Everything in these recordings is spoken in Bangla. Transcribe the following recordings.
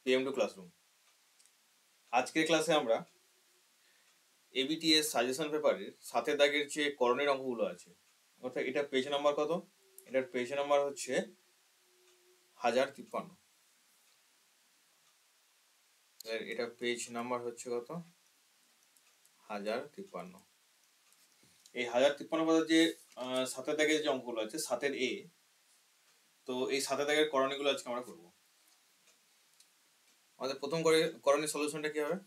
PM two classroom. আজকের ক্লাসে আমরা এবিটিএস সাজেশন পেপারের 7 দাগের যে করণের অঙ্কগুলো আছে, অর্থাৎ এটা পেজ নাম্বার কত? এটার পেজ নাম্বার হচ্ছে 1053। এটা পেজ নাম্বার হচ্ছে কত? 1053। এই 1053 পদের যে 7 দাগের যে অঙ্কগুলো আছে 7 এ, তো এই 7 দাগের করণীগুলো আজকে আমরা করব। আমাদের প্রথম করণীর সলিউশনটা কি হবে?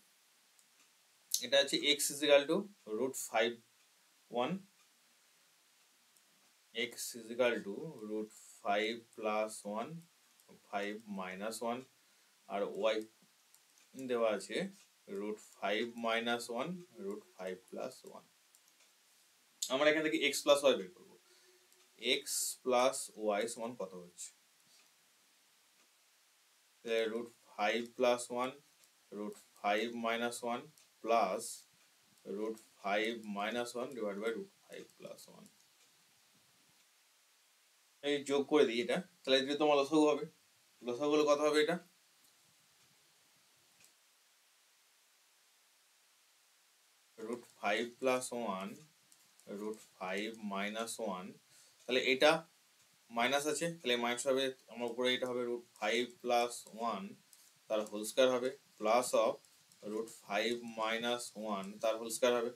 এটা হচ্ছে x = √5 x = √5 + 1 5 - 1 আর y দেওয়া আছে √5 - 1 √5 + 1। আমরা এখান থেকে x + y বের করব। x + y সমান কত হচ্ছে? √5 + 1 √5 - 1 প্লাস √5 - 1 ডিভাইড বাই √5 + 1। এই যোগ করে দিই এটা, তাহলে এটা তোমার লসাগু হবে। লসাগু হলে কত হবে? এটা √5 + 1 √5 - 1, তাহলে এটা মাইনাস আছে, তাহলে মাইনাস হবে, আমার উপরে এটা হবে √5 + 1 তার হোল স্কয়ার হবে, প্লাস অফ √5 - 1 তার হোল স্কয়ার হবে।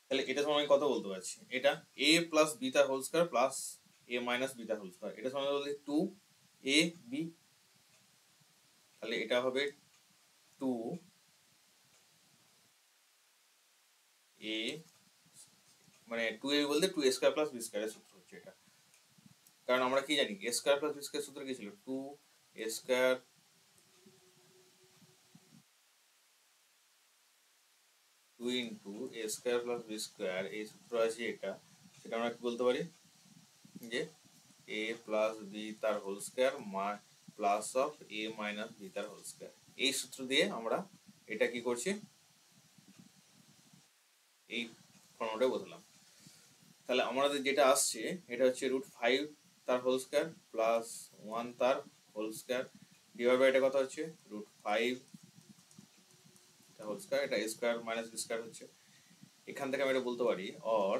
তাহলে এটা সমান আমি কত বলতে পারছি? এটা a + b তার whole square plus a - b তার হোল স্কয়ার। এটা সমান বলতে 2ab, তাহলে এটা হবে 2a, মানে 2ab বলতে 2a² + b² এর সূত্র হচ্ছে এটা। কারণ আমরা কি জানি, a² + b² সূত্র কি ছিল? 2a² 2 × a² + b², এই সূত্র আছে এটা। সেটা আমরা কি বলতে পারি যে a + b তার whole square plus of a - b তার হোল স্কয়ার। এই সূত্র দিয়ে আমরা এটা কি করছি, এই ফর্মুলাটা বদলাম। তাহলে আমাদের যেটা আসছে এটা হচ্ছে √5 তার হোল স্কয়ার প্লাস 1 তার হোল স্কয়ার ডিভাইড বাই এটা কত হচ্ছে √5 তার হোল স্কয়ার, এটা a² - b² হচ্ছে। এখান থেকে আমি এটা বলতে পারি অর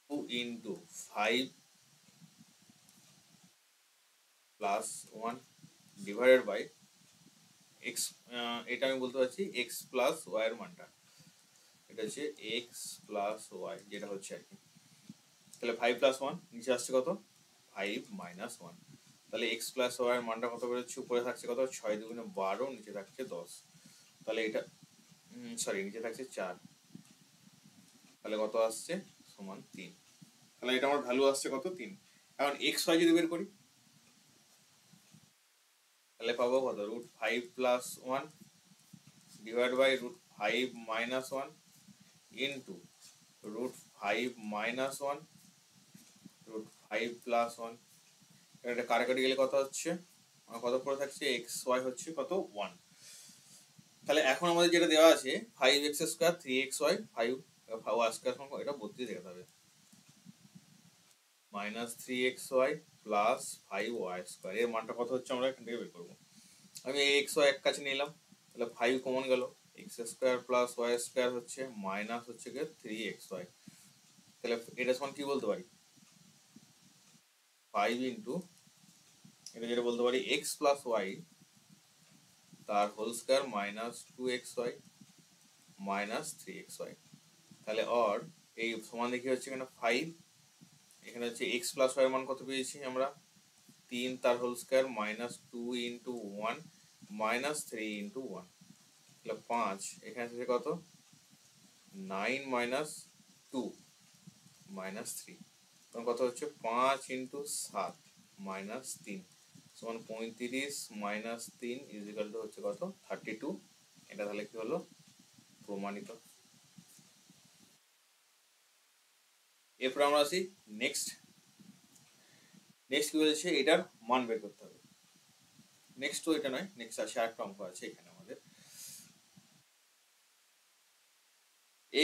2 × 5 + 1 ডিভাইডেড বাই x, এটা আমি বলতে পারছি x + y এর মানটা, এটা হচ্ছে x + y যেটা হচ্ছে আর কি। তাহলে 5 + 1 নিচে আসছে কত? 5 - 1, তাহলে x + y এর মানটা কত বেরোচ্ছে? উপরে থাকছে কত? 6 × 2 = 12, নিচে থাকছে 10। তাহলে এটা সরি, নিচে থাকছে 4, তাহলে কত আসছে? সমান 3। তাহলে এটা আমার ভ্যালু আসছে কত? 3। এখন x y যদি বের করি তাহলে পাবো কত? √5 + 1 ডিভাইড বাই √5 - 1 ইন্টু √5 - 1 √5 + 1। এটা কাটাকাটি গেলে কত হচ্ছে? আমার কত পড়ে থাকছে? x y হচ্ছে কত? 1। তাহলে এখন আমাদের যেটা দেওয়া আছে 5x² 3xy 5 y² সংখ্যা, এটা 32 দেখাতে হবে। -3xy প্লাস 5y² এর মানটা কত হচ্ছে আমরা এখান থেকে বের করবো। আমি এই x y এক কাছে নিলাম, তাহলে 5 কমন গেল, x² প্লাস y² হচ্ছে মাইনাস হচ্ছে গিয়ে 3xy। তাহলে এটা সমান কি বলতে পারি? 5 ইন্টু এটা যেটা বলতে পারি x + y তার হোল স্কয়ার -2xy -3xy। তাহলে অর এই সমান দেখি হচ্ছে এখানে 5, এখানে হচ্ছে x + y এর মান কত পেয়েছি আমরা? 3 তার হোল স্কয়ার -2 × 1 -3 × 1, তাহলে 5, এখানে আছে কত? 9 - 2 -3, তখন কত হচ্ছে? 5 × 7 -3 সমান 35 - 3 = হচ্ছে কত? 32। এটা তাহলে কি হলো? প্রমাণিত। এরপর আমরা আসি নেক্সট কি বলছে? এটার মান বের করতে হবে। নেক্সট তো এটা নয়, নেক্সট আসে আরেকটা অঙ্ক আছে এখানে আমাদের।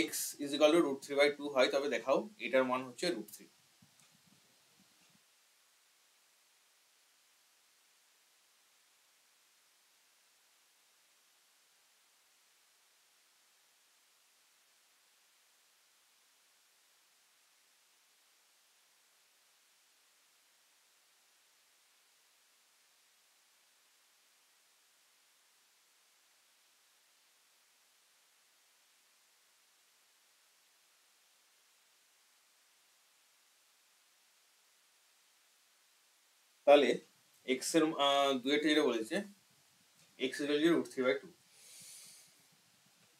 x = √3/2 হয়, তবে দেখাও এটার মান হচ্ছে √3। তাহলে এক্স এর দুয়েরটা যেটা বলেছে x equal to root three by two.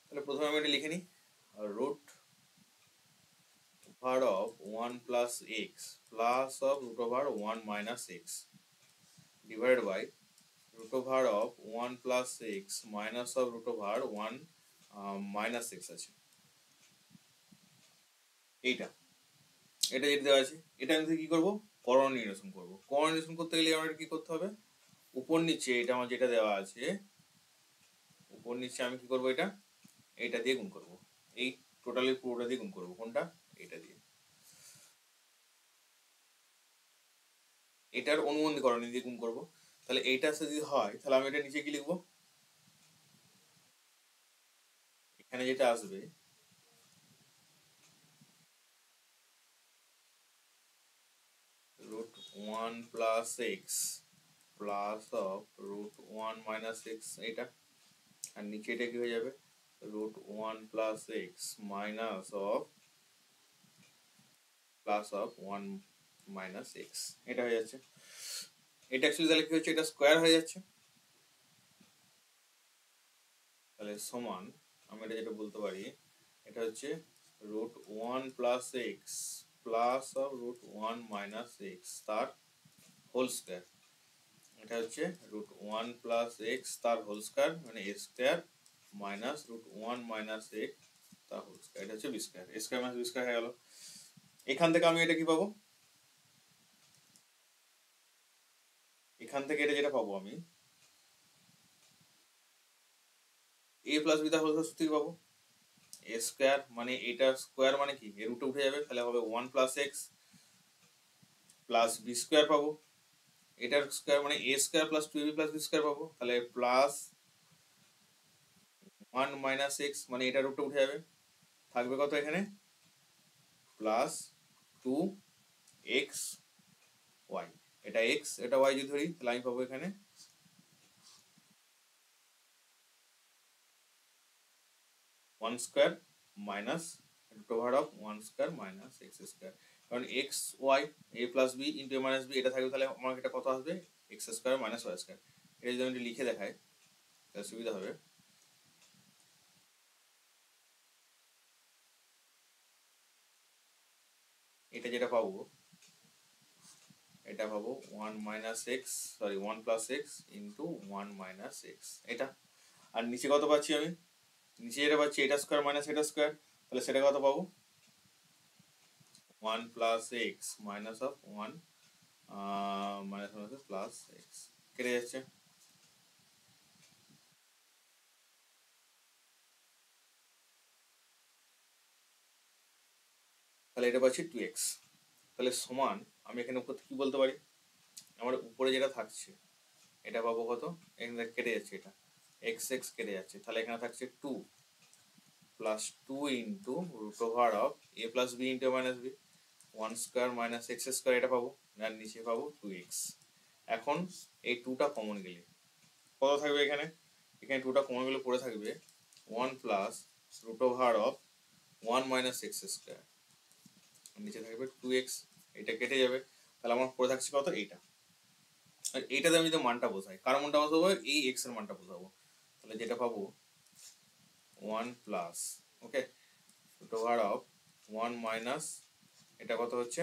তাহলে প্রথমে আমি এটা লিখে নিই, root over of one plus x plus of root over one minus x divided by root over of one plus x minus of root over one minus x আছে। এইটা এটা যেটা দেওয়া আছে এটা আমি কি করবো, করণ নির্ণয় করবো। করণ নির্ণয় করতে গেলে আমার কি করতে হবে, উপর নিচে এটা আমার যেটা দেওয়া আছে উপর নিচে আমি কি করবো, এটা দিয়ে গুণ করবো, এই টোটালি পুরোটা দিয়ে গুণ করবো। কোনটা, এটা দিয়ে। এটার অনুবন্ধীকরণ দিয়ে গুণ করবো। তাহলে এইটার সাথে যদি হয় তাহলে আমি এটা নিচে কি লিখবো, এখানে যেটা আসবে root one plus x plus of root one minus x, এটা। আর নিচে এটা কি হয়ে যাবে, root one plus x minus of one minus x, এটা হয়ে যাচ্ছে। এটা অ্যাকচুয়ালি তাহলে কি হচ্ছে, এটা স্কোয়ার হয়ে যাচ্ছে। তাহলে সমান আমি এটা যেটা বলতে পারি, এটা হচ্ছে root one plus x plus of root one minus x তার হোল স্কোয়ার। এটা হচ্ছে রুট ওয়ান প্লাস এক্স তার হোল স্কোয়ার মানে এ square minus root one minus x তার হোল স্কোয়ার, এটা হচ্ছে B square. A square minus B square হয়ে গেল। এখান থেকে আমি এটা কি পাবো, এখান থেকে এটা যেটা পাবো আমি এ প্লাস বি তার হোল স্কোয়ার সূত্র পাবো। এ স্কোয়ার মানে এটা স্কোয়ার মানে কি, এর রুটে উঠে যাবে, তাহলে হবে one plus x plus b square পাবো। এটার স্কোয়ার মানে এ square plus two a b plus b square পাবো, তাহলে প্লাস ওয়ান মাইনাস এক্স মানে এটা রুটে উঠে যাবে, থাকবে কত এখানে প্লাস টু এক্স ওয়াই। এটা এক্স এটা ওয়াই যদি ধরি তাহলে আমি পাবো এখানে one square minus root over of one square minus x square. কারণ x y a plus b into a minus b এটা থাকবে, তাহলে আমার এটা কত আসবে x square minus y square. এটা যদি আমি লিখে দেখাই তাহলে সুবিধা হবে। এটা যেটা পাবো এটা পাবো one minus x sorry one plus x into one minus x এটা। আর নিচে কত পাচ্ছি আমি, নিচে যেটা পাচ্ছি এটা স্কোয়ার মাইনাস এটা স্কোয়ার, তাহলে সেটা কত পাবো one plus x minus of one minus plus x কেটে যাচ্ছে। তাহলে এটা পাচ্ছি টু এক্স। তাহলে সমান আমি এখানে উপর কি বলতে পারি, আমার উপরে যেটা থাকছে এটা পাবো কত, এখানে কেটে যাচ্ছে এটা এক্স এক্স কেটে যাচ্ছে, তাহলে এখানে থাকছে two plus two into root over of a plus b into minus b one square minus x square এটা পাবো, আর নিচে পাবো টু এক্স। এখন এই টুটা কমন গেলে কত থাকবে এখানে, এখানে টুটা কমন গেলে পড়ে থাকবে one plus root over of one minus x square, নিচে থাকবে টু এক্স, এটা কেটে যাবে, তাহলে আমার পড়ে থাকছে কত এইটা। আর এইটাতে আমি যদি মানটা বোঝাই, কার মানটা বসাবো, এই এক্স এর মানটা বোঝাবো, তাহলে যেটা পাবো one plus okay root over of one minus এটা কত হচ্ছে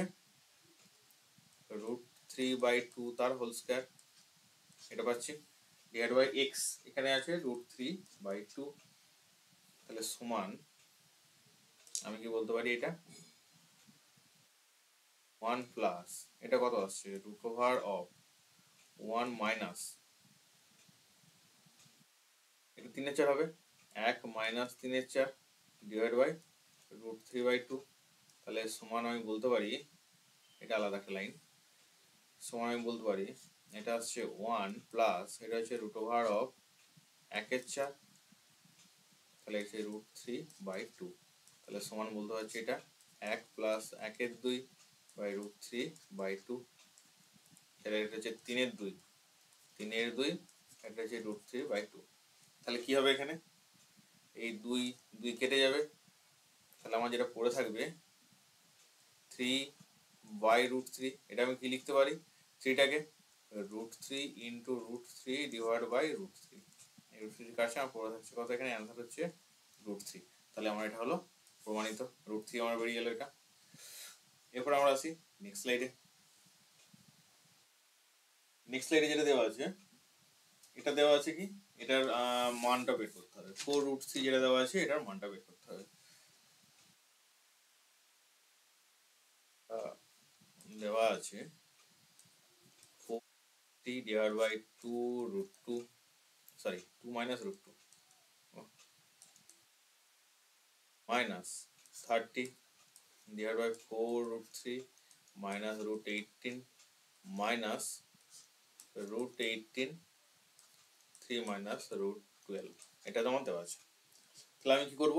রুট থ্রি বাই টু তার হোল স্কোয়ার এটা পাচ্ছি, ডিভাইড বাই এক্স এখানে আছে রুট থ্রি বাই টু। তাহলে সমান আমি কি বলতে পারি, এটা ওয়ান প্লাস এটা কত আসছে root over of one minus এটা তিনের চার হবে, এক মাইনাস তিনের চার divide by root three by two. তাহলে সমান আমি বলতে পারি, এটা আলাদা একটা লাইন, সমান আমি বলতে পারি এটা হচ্ছে ওয়ান প্লাস এটা হচ্ছে রুট ওভার অফ একের চার, তাহলে হচ্ছে রুট থ্রি বাই টু। তাহলে সমান বলতে পারছি এটা এক প্লাস একের দুই by root three by two, তাহলে এটা হচ্ছে তিনের দুই এটা হচ্ছে রুট থ্রি বাই টু। তাহলে কি হবে এখানে, এই দুই দুই কেটে যাবে, তাহলে আমার যেটা পড়ে থাকবে থ্রি বাই রুট থ্রি, এটা আমি কি লিখতে পারি থ্রিটাকে √3 ইন্টু √3 ডিভাইড বাই √3। √3 কাছে আমার পড়ে থাকছে কত, এখানে অ্যান্সার হচ্ছে √3। তাহলে আমার এটা হলো প্রমাণিত, √3 আমার বেরিয়ে গেল এটা। এরপর আমরা আসি নেক্সট স্লাইডে। নেক্সট স্লাইডে যেটা দেওয়া আছে, এটা দেওয়া আছে কি, এটার মানটা বের করতে হবে। 4√3 যেটা দেওয়া আছে এটার মানটা বের করতে হবে। দেওয়া আছে 4 divide by 2√2, sorry 2 minus √2 minus 30 divide by 4√3 minus √18 minus √18 3 minus √12। এটা তোমার দেওয়া আছে। তাহলে আমি কি করব,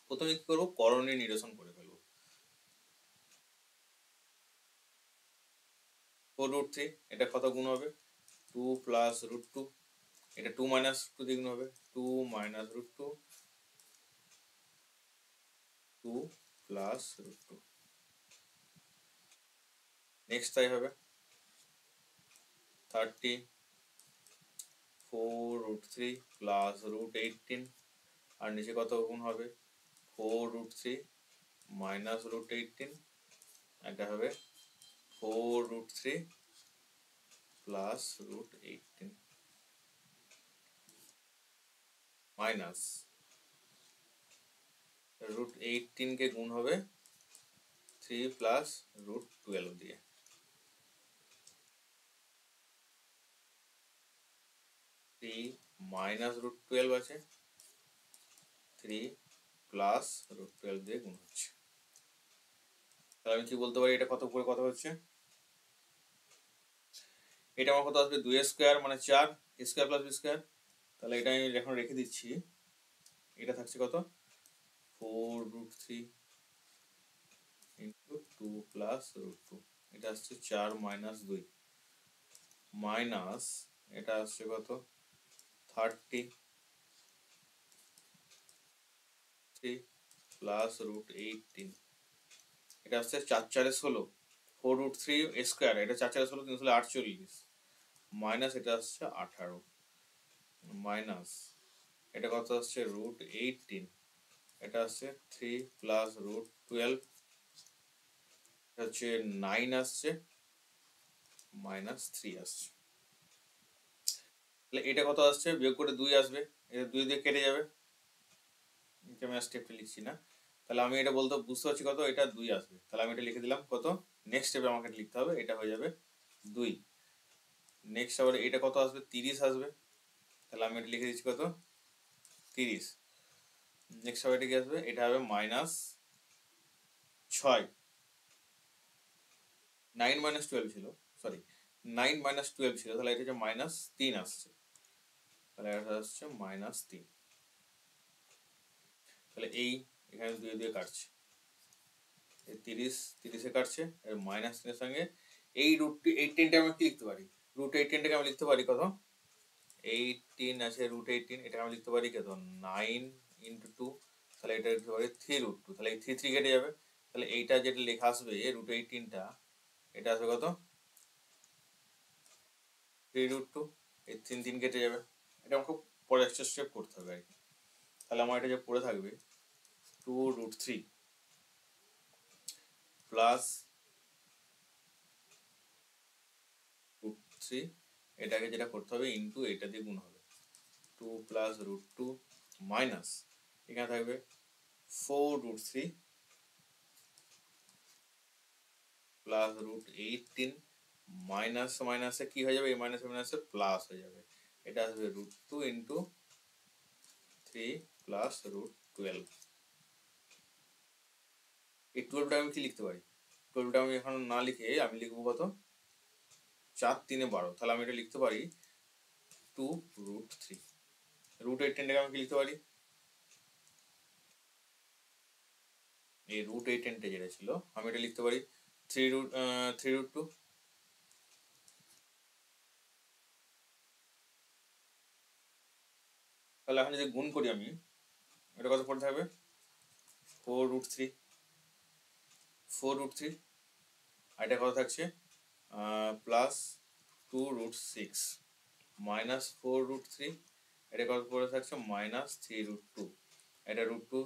প্রথমে কি করব, করণীয় নিরসন করে ফেলবো। 4√3 এটা কত গুণ হবে, 2 প্লাস √2, এটা 2 মাইনাস 2 দিয়ে গুণ হবে, 2 মাইনাস √2, 2 প্লাস √2। নেক্সট তাই হবে 30 4√3 প্লাস √18, আর নিচে কত গুণ হবে, 4√3 মাইনাস √18, এটা হবে 4√3 প্লাস √18 মাইনাস √18 কে গুণ হবে 3 প্লাস √12 দিয়ে। 3 মাইনাস √12 আছে, 3 প্লাস √12 দিয়ে গুণ হচ্ছে। তাহলে আমি কি বলতে পারি, এটা কত করে কত হচ্ছে, এটা আমার কত আসবে, 2 স্কোয়ার মানে 4, a square plus b square. তাহলে এটা আমি এখন রেখে দিচ্ছি, এটা থাকছে কত, 4√3 ইন্টু 2 প্লাস √2, এটা আসছে 4 মাইনাস 2 মাইনাস, এটা আসছে কত 30 প্লাস √18, এটা আসছে 4 4 16, 4√3 স্কোয়ার, এটা 4 4 16 3 48 মাইনাস, এটা আসছে 18 মাইনাস, এটা কত আসছে √18, এটা আসছে 3 প্লাস √12, এটা হচ্ছে 9 আসছে মাইনাস 3 আসছে। তাহলে এটা কত আসছে, বিয়োগ করে 2 আসবে, এটা 2 দিয়ে কেটে যাবে, আমি আর স্টেপটা লিখছি না। তাহলে আমি এটা বলতে বুঝতে পারছি কত, এটা 2 আসবে। তাহলে আমি এটা লিখে দিলাম কত, নেক্সট স্টেপে আমাকে লিখতে হবে, এটা হয়ে যাবে 2। নেক্সট আবার এটা কত আসবে, 30 আসবে। তাহলে আমি এটা লিখে দিচ্ছি কত, 30। নেক্সট আবার এটা কি আসবে, এটা হবে মাইনাস 6, 9 মাইনাস 12 ছিল, সরি 9 মাইনাস 12 ছিল, তাহলে এটা হচ্ছে মাইনাস 3 আসছে, তাহলে এটা আসছে মাইনাস 3। তাহলে এই এখানে 2 দিয়ে কাটছে, এই 30 30-এ কাটছে, এর মাইনাস 3-এর সঙ্গে এই √18টা আমি কি লিখতে পারি, √18টাকে আমি লিখতে পারি কত, 18 আছে √18, এটাকে আমি লিখতে পারি কত, 9 ইন্টু 2, তাহলে এটা লিখতে পারি 3√2, তাহলে এই 3 3 কেটে যাবে। তাহলে এইটা যেটা লেখা আসবে √18টা, এটা আসবে কত, 3√2, এই 3 3 কেটে যাবে। এটা আমাকে পরে একটা স্টেপ করতে হবে আর কি। তাহলে আমার এটা যে পড়ে থাকবে 2√3 প্লাস √3, এটাকে যেটা করতে হবে ইন্টু এটা দিয়ে গুণ হবে, 2 প্লাস √2 মাইনাস, এখানে থাকবে 4√3 প্লাস √18 মাইনাস মাইনাসে কি হয়ে যাবে, এই মাইনাসে মাইনাসে প্লাস হয়ে যাবে, এটা আসবে √2 ইন্টু 3 প্লাস √12। এই 12টা আমি কি লিখতে পারি, 12টা আমি এখন না লিখে আমি লিখবো কত, 4 3 12, তাহলে আমি এটা লিখতে পারি 2√3। √18টাকে আমি কি লিখতে পারি, এই √18টা যেটা ছিল আমি এটা লিখতে পারি 3√2। তাহলে এখন যদি গুণ করি আমি, এটা কত পড়ে থাকবে, 4√3 4√3, আর এটা কত থাকছে প্লাস 2√6 মাইনাস 4√3, এটা কত করে থাকছে মাইনাস 3√2, এটা √2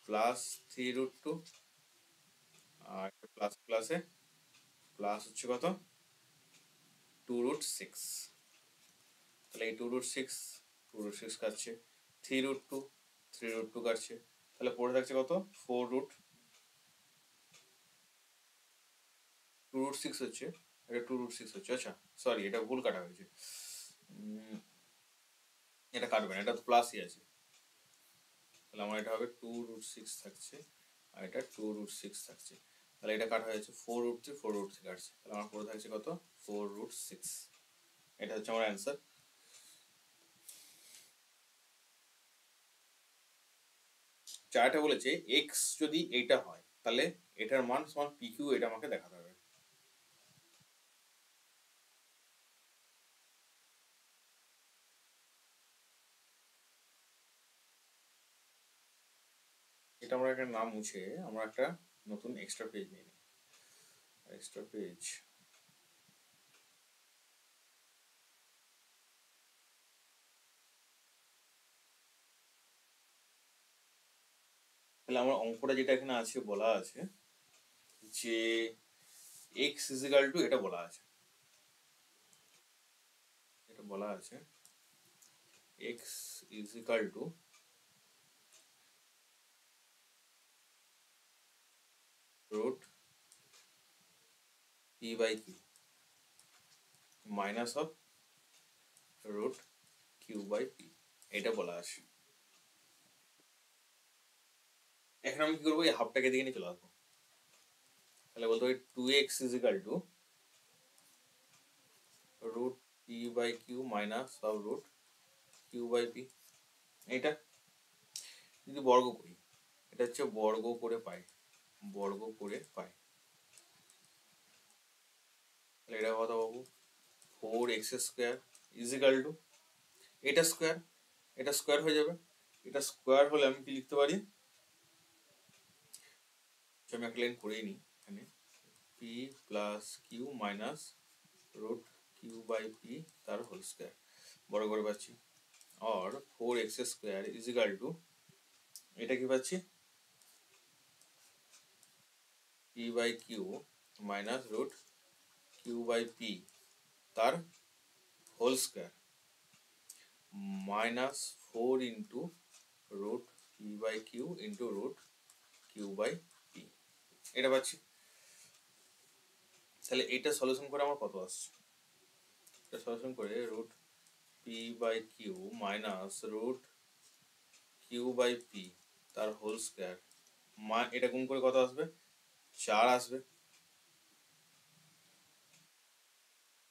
প্লাস 3√2, আর প্লাস প্লাসে প্লাস হচ্ছে কত 2√6, তাহলে এই 2√6 কাটছে, 3√2 কাটছে, তাহলে পড়ে থাকছে কত 2√6 হচ্ছে, এটা 2√6 হচ্ছে, আচ্ছা সরি এটা ভুল কাটা হয়েছে, এটা কাটবে না, এটা তো প্লাসই আছে, তাহলে আমার এটা হবে 2√6 থাকছে, আর এটা 2√6 থাকছে, তাহলে এটা কাটা হয়েছে 4√3 কাটছে, তাহলে আমার পড়ে থাকছে কত 4√6, এটা হচ্ছে আমার অ্যান্সার। চারটা বলেছে এক্স যদি এইটা হয় তাহলে এটার মান সমান পি কিউ, এটা আমাকে দেখাতে হবে। এটা আমরা একটা নাম মুছে আমরা একটা নতুন এক্সট্রা পেজ নিয়ে নিই, এক্সট্রা পেজ, তাহলে আমার অঙ্কটা যেটা এখানে আছে বলা আছে যে এক্স ইজিক্যাল টু, এটা বলা আছে, এটা বলা আছে x equal to root p by q minus of root q by p, এটা বলা আছে। এখন আমি কি করবো, এই হাফটাকে দিকে নিয়ে চলে আসবো, তাহলে বলতে হবে 2x equal to root p by q minus of root q by p, এটা যদি বর্গ করি, এটা হচ্ছে বর্গ করে পাই, বর্গ করে পাই, তাহলে এটা কথা পাবো 4x² ইজিক্যাল টু, এটা স্কোয়ার, এটা স্কোয়ার হয়ে যাবে, এটা স্কোয়ার হলে আমি কি লিখতে পারি, আমি একটা লাইন করেই নিই এখানে, p plus q minus root q by p তার হোল স্কোয়ার, বড় করে পাচ্ছি, আর 4x² ইজিক্যাল টু, এটা কি পাচ্ছি p by q minus root q by p তার whole square minus 4 into root p by q into root q by p, এটা পাচ্ছি। তাহলে এটা সলিউশন করে আমার কত আসছে, এটা সলিউশন করে root p by q minus root q by p তার হোল স্কোয়ার, এটা গুণ করে কত আসবে 4 আসবে,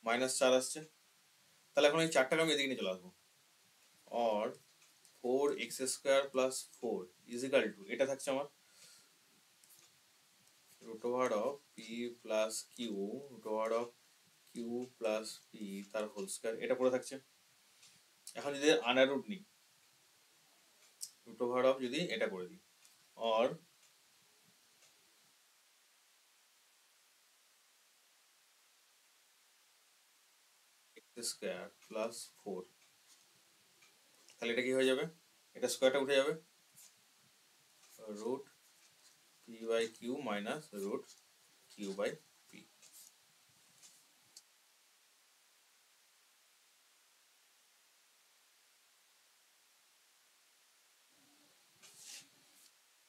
-4 আসছে, তাহলে এখন এই 4টাকে আমি এদিকে নিয়ে চলে আসবো, আর 4x² প্লাস 4 ইজিক্যাল টু, এটা থাকছে আমার root over of p plus q, root over of q plus p তার হোল স্কোয়ার, এটা পড়ে থাকছে। এখন যদি আন্ডার রুট নিই, রুট ওভার অফ যদি এটা করে দিই, আর x² প্লাস 4, তাহলে এটা কি হয়ে যাবে, এটা স্কোয়ারটা উঠে যাবে, root p by q minus root q by p.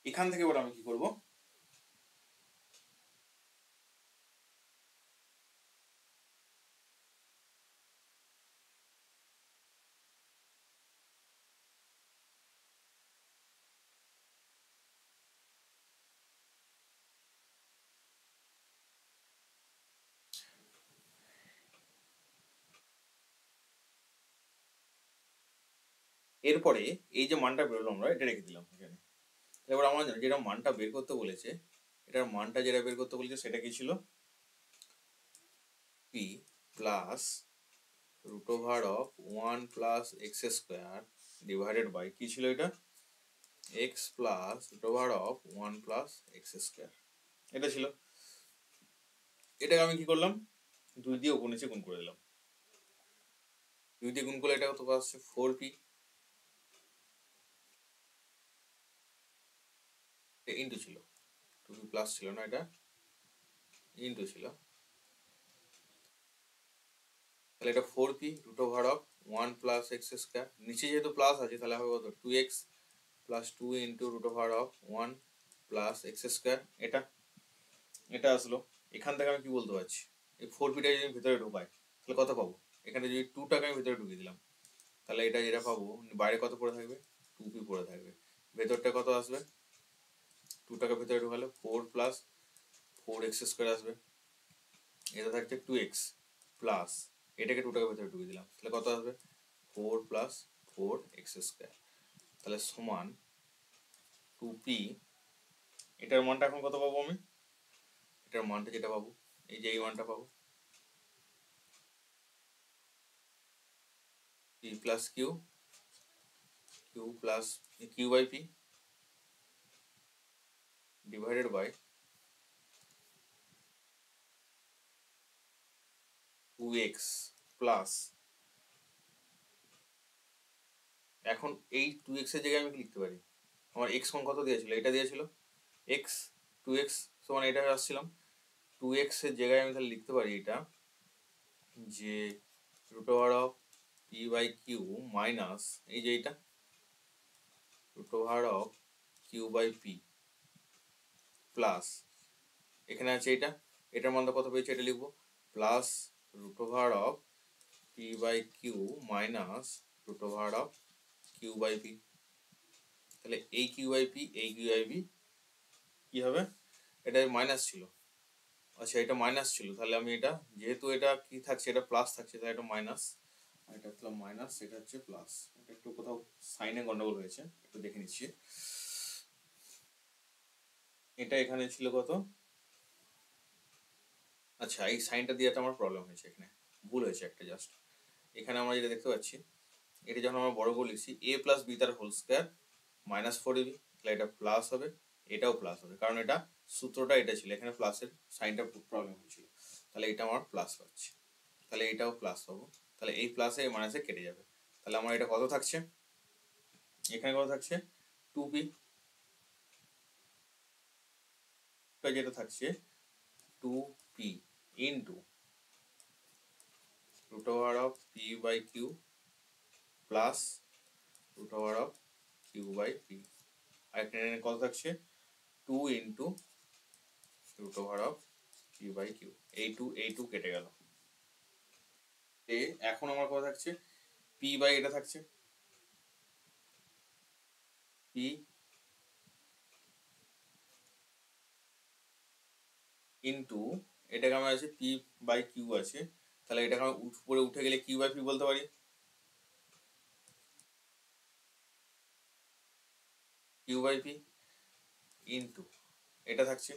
এখান থেকে এবার আমি কি করব, এরপরে এই যে মানটা বেরোলো আমরা এটা রেখে দিলাম এখানে, এবার আমার যেটা মানটা বের করতে বলেছে, এটার মানটা যেটা বের করতে বলেছে সেটা কি ছিল, p plus root over of 1 plus x² divided by কি ছিল এটা, x plus root over of 1 plus x², এটা ছিল। এটাকে আমি কি করলাম 2 দিয়ে উপর নিচে গুণ করে দিলাম, কিউ দিয়ে গুণ করলে এটা কত আসছে 4p ইন্টু ছিল 2p প্লাস ছিল না, এটা ইন্টু ছিল, তাহলে এটা 4p root over of 1 plus x square, নিচে যেহেতু প্লাস আছে তাহলে হবে কত 2x plus 2 into root over of 1 plus x square, এটা এটা আসলো। এখান থেকে আমি কি বলতে পারছি, এই 4pটা যদি আমি ভিতরে ঢোকাই তাহলে কত পাবো, এখানে যদি 2টাকে আমি ভিতরে ঢুকিয়ে দিলাম তাহলে এটা যেটা পাবো বাইরে কত পড়ে থাকবে 2p পড়ে থাকবে, ভেতরটা কত আসবে 2টাকে ভিতরে ঢোকালে 4 প্লাস 4x স্কোয়ার আসবে, এটা থাকছে 2x প্লাস এটাকে 2টাকে ভিতরে ঢুকিয়ে দিলাম তাহলে কত আসবে 4 প্লাস 4x স্কোয়ার, তাহলে সমান 2p। এটার মানটা এখন কত পাবো আমি, এটার মানটা যেটা পাবো এই যে এই মানটা পাবো p plus q, q plus q by p divided by 2x plus, এখন এই 2x এর জায়গায় আমি কি লিখতে পারি, আমার x মান কত দিয়েছিল, এটা দিয়েছিল x 2x সমান এটা আসছিলাম 2x এর জায়গায় আমি তাহলে লিখতে পারি এটা যে root over of p by q minus এই যে এটা root over of q by p plus এখানে আছে এটা, এটার মানটা কত পেয়েছে এটা লিখবো plus root over of p by q minus root over of q by p, তাহলে এই কিউ বাই পি এই কিউ বাই পি কি হবে, এটা মাইনাস ছিল, আচ্ছা এটা মাইনাস ছিল তাহলে আমি এটা যেহেতু এটা কি থাকছে এটা প্লাস থাকছে তাহলে এটা মাইনাস, এটা হলো মাইনাস এটা হচ্ছে প্লাস, এটা একটু কোথাও সাইনে গন্ডগোল হয়েছে একটু দেখে নিচ্ছি, এটা এখানে ছিল কত, আচ্ছা এই সাইনটা দিয়ে আমার প্রবলেম হয়েছে, এখানে ভুল হয়েছে একটা জাস্ট, এখানে আমরা যেটা দেখতে পাচ্ছি এটা যখন আমরা বড় করে লিখছি a প্লাস বি তার হোল স্কোয়ার মাইনাস 4ab, তাহলে এটা প্লাস হবে এটাও প্লাস হবে কারণ এটা সূত্রটা এটা ছিল, এখানে প্লাসের সাইনটা প্রবলেম হয়েছিল, তাহলে এটা আমার প্লাস পাচ্ছি, তাহলে এটাও প্লাস পাবো, তাহলে এই প্লাসে এই মাইনাসে কেটে যাবে, তাহলে আমার এটা কত থাকছে, এখানে কত থাকছে 2p, যেটা থাকছে 2p into root over of p by q plus root over of q by p, আর এখানে কত থাকছে 2 into root over of q by q, এই টু কেটে গেল, এখন আমার কত থাকছে পি বাই এটা থাকছে পি ইন্টু এটাকে আমার আছে পি বাই কিউ আছে, তাহলে এটাকে আমি উপরে উঠে গেলে কিউ বাই পি বলতে পারি, কিউ বাই পি ইন্টু এটা থাকছে,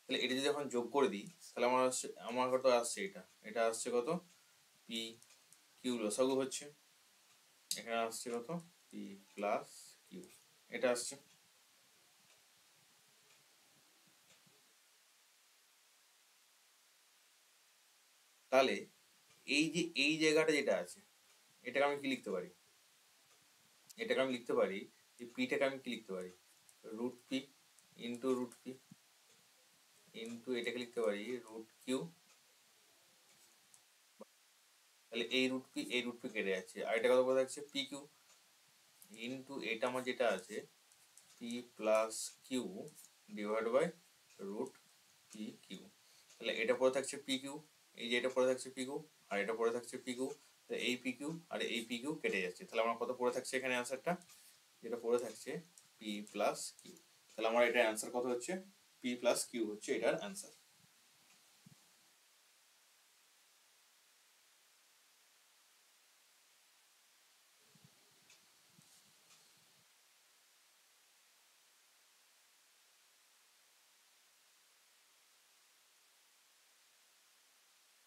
তাহলে এটা যদি এখন যোগ করে দিই তাহলে আমার আসছে আমার কত আসছে এটা এটা আসছে কত পি কিউ লসাগু হচ্ছে, এখানে আসছে কত পি প্লাস কিউ এটা আসছে, তাহলে এই যে এই জায়গাটা যেটা আছে এটাকে আমি কি লিখতে পারি, এটাকে আমি লিখতে পারি এই পিটাকে আমি কি লিখতে পারি root p into root p into এটাকে লিখতে পারি রুট কিউ, তাহলে এই রুট পি কেটে যাচ্ছে আর এটা কত কথা থাকছে পি কিউ ইন্টু এটা আমার যেটা আছে p plus q divide by root p q, তাহলে এটা পরে থাকছে পি কিউ, এই যে এটা পরে থাকছে পি কিউ আর এটা পরে থাকছে পি কিউ, তাহলে এই পি কিউ আর এই পি কিউ কেটে যাচ্ছে, তাহলে আমার কত পড়ে থাকছে এখানে অ্যান্সারটা যেটা পড়ে থাকছে পি প্লাস কিউ, তাহলে আমার এটার অ্যান্সার কত হচ্ছে পি প্লাস কিউ হচ্ছে এটার অ্যান্সার।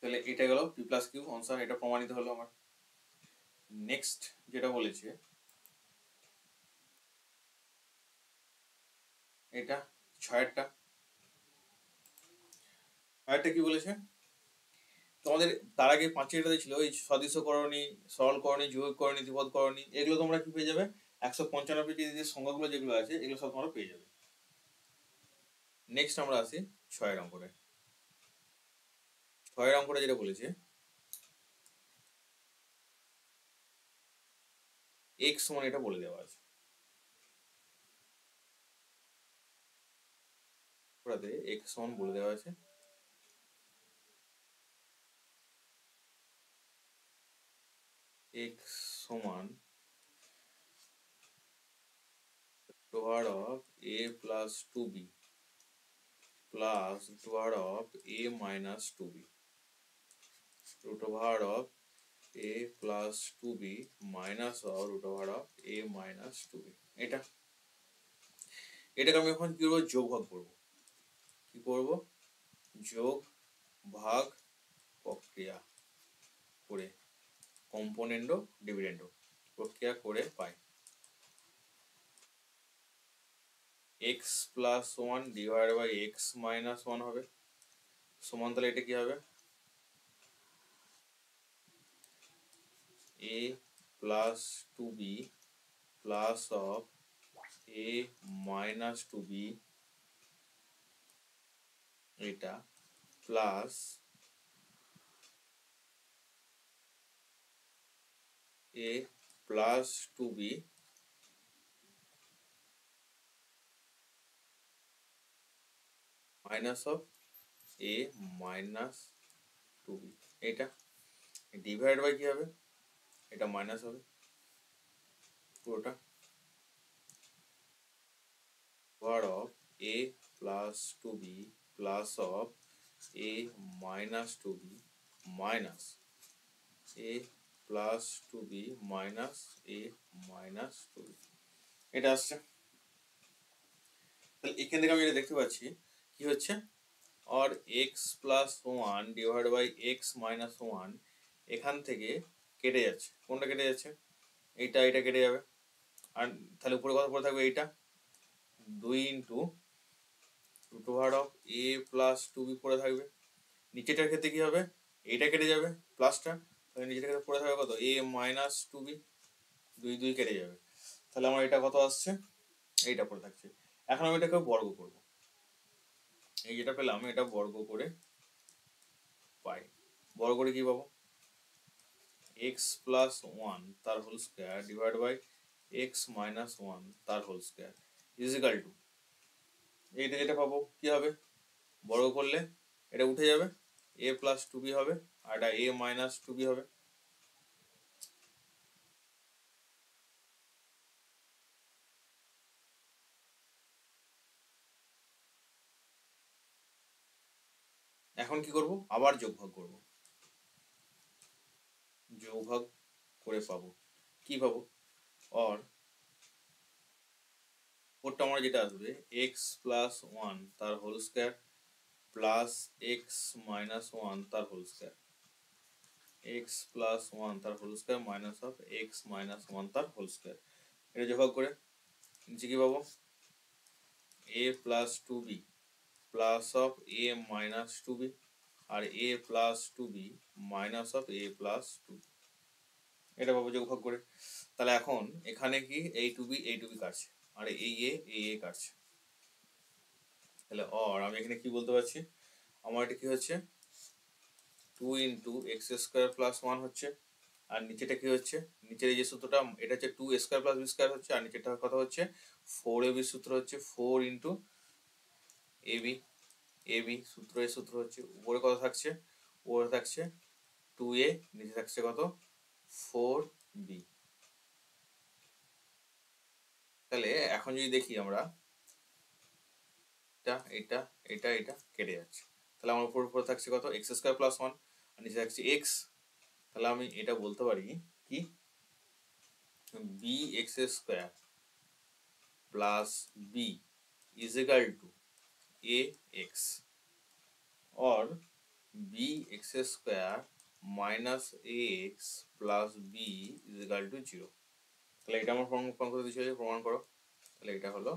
তাহলে এটা গেল পি প্লাস কিউ আনসার, এটা প্রমাণিত হলো আমার। নেক্সট যেটা বলেছে এটা ছয়েরটা, ছয়েরটা কি বলেছে তোমাদের তার আগে 5টাতে ছিল এই সদৃশকরণী, সরলকরণী, যোগকরণী, ত্রিপদকরণী, এগুলো তোমরা কি পেয়ে যাবে 195 যে সংখ্যাগুলো যেগুলো আছে এগুলো সব তোমরা পেয়ে যাবে। নেক্সট আমরা আসি 6 অঙ্করে। 6 অঙ্কটা যেটা বলেছে x সমান এটা বলে দেওয়া আছে, ওটাতে x সমান বলে দেওয়া আছে x সমান root of a plus 2b plus root of a minus 2b, root of a plus 2b minus root of a minus 2b। এটাকে আমি এখন কি করবো, যোগ ভাগ করবো। কি করব, যোগ ভাগ প্রক্রিয়া করে, কম্পোনেন্ডো ডিভিডেন্ডো প্রক্রিয়া করে পাই x plus 1 divide by x minus 1 হবে সমান, তাহলে এটা কি হবে a plus 2b plus of a minus 2b, এটা plus a plus 2b minus of a minus 2b, এটা ডিভাইড বাই কি হবে, এটা মাইনাস হবে পুরোটা, power of a plus 2b plus of a minus 2b minus a plus 2b minus a minus 2b, এটা আসছে। তাহলে এখান থেকে আমি এটা দেখতে পাচ্ছি কি হচ্ছে, আর x plus 1 divide by x minus 1 এখান থেকে কেটে যাচ্ছে, কোনটা কেটে যাচ্ছে, এটা কেটে যাবে, আর তাহলে উপরে কথা পড়ে থাকবে এইটা 2 into root over of a plus 2b পড়ে থাকবে। নিচেটার ক্ষেত্রে কি হবে, এইটা কেটে যাবে প্লাসটা, তাহলে নিচেটার ক্ষেত্রে পড়ে থাকবে কত, a মাইনাস 2b, 2 কেটে যাবে, তাহলে আমার এটা কত আসছে, এইটা পড়ে থাকছে। এখন আমি এটাকে বর্গ করব, এই যেটা পেলাম এটা বর্গ করে পাই, বর্গ করে কি পাবো, x প্লাস 1 তার whole square divide by x minus 1 তার whole square is equal to, এইটা যেটা পাবো কি হবে, বর্গ করলে এটা উঠে যাবে, a প্লাস 2b হবে আর এটা a মাইনাস 2b হবে। এখন কি করব, আবার যোগভাগ করব, যোগভাগ করে পাবো কি পাবো, আর ওটা আমার যেটা আসবে x প্লাস 1 তার whole square plus x minus 1 তার হোল স্কয়ার, x প্লাস 1 তার whole square minus of x minus 1 তার হোল স্কয়ার, এটা যোগ করে নিচে কি পাবো, a plus 2b plus of a minus 2b আর a plus 2b minus of a plus 2b, এটা পাবো যোগভাগ করে। তাহলে এখন এখানে কি এই 2b কাটছে আর এই a কাটছে, তাহলে আর আমি এখানে কি বলতে পারছি, আমার এটা কি হচ্ছে 2 ইন্টু এক্স স্কোয়ার প্লাস 1 হচ্ছে, আর নিচেটা কি হচ্ছে, নিচের এই যে সূত্রটা এটা হচ্ছে 2 স্কোয়ার প্লাস বি স্কোয়ার হচ্ছে, আর নিচেটা কথা হচ্ছে 4ab সূত্র হচ্ছে 4 ইন্টু এবি সূত্র হচ্ছে, উপরে কত থাকছে, উপরে থাকছে 2a, নিচে থাকছে কত 4b। তাহলে এখন যদি দেখি আমরা এটা কেটে যাচ্ছে, তাহলে আমার উপরে থাকছে কত এক্স স্কোয়ার প্লাস 1 আর নিচে থাকছে এক্স, তাহলে আমি এটা বলতে পারি কি b x square plus b is equal to a x, और b x square minus a x plus b is equal to 0। তাহলে এটা আমার প্রমাণ করতে দিয়েছে, প্রমাণ করো, তাহলে এটা হলো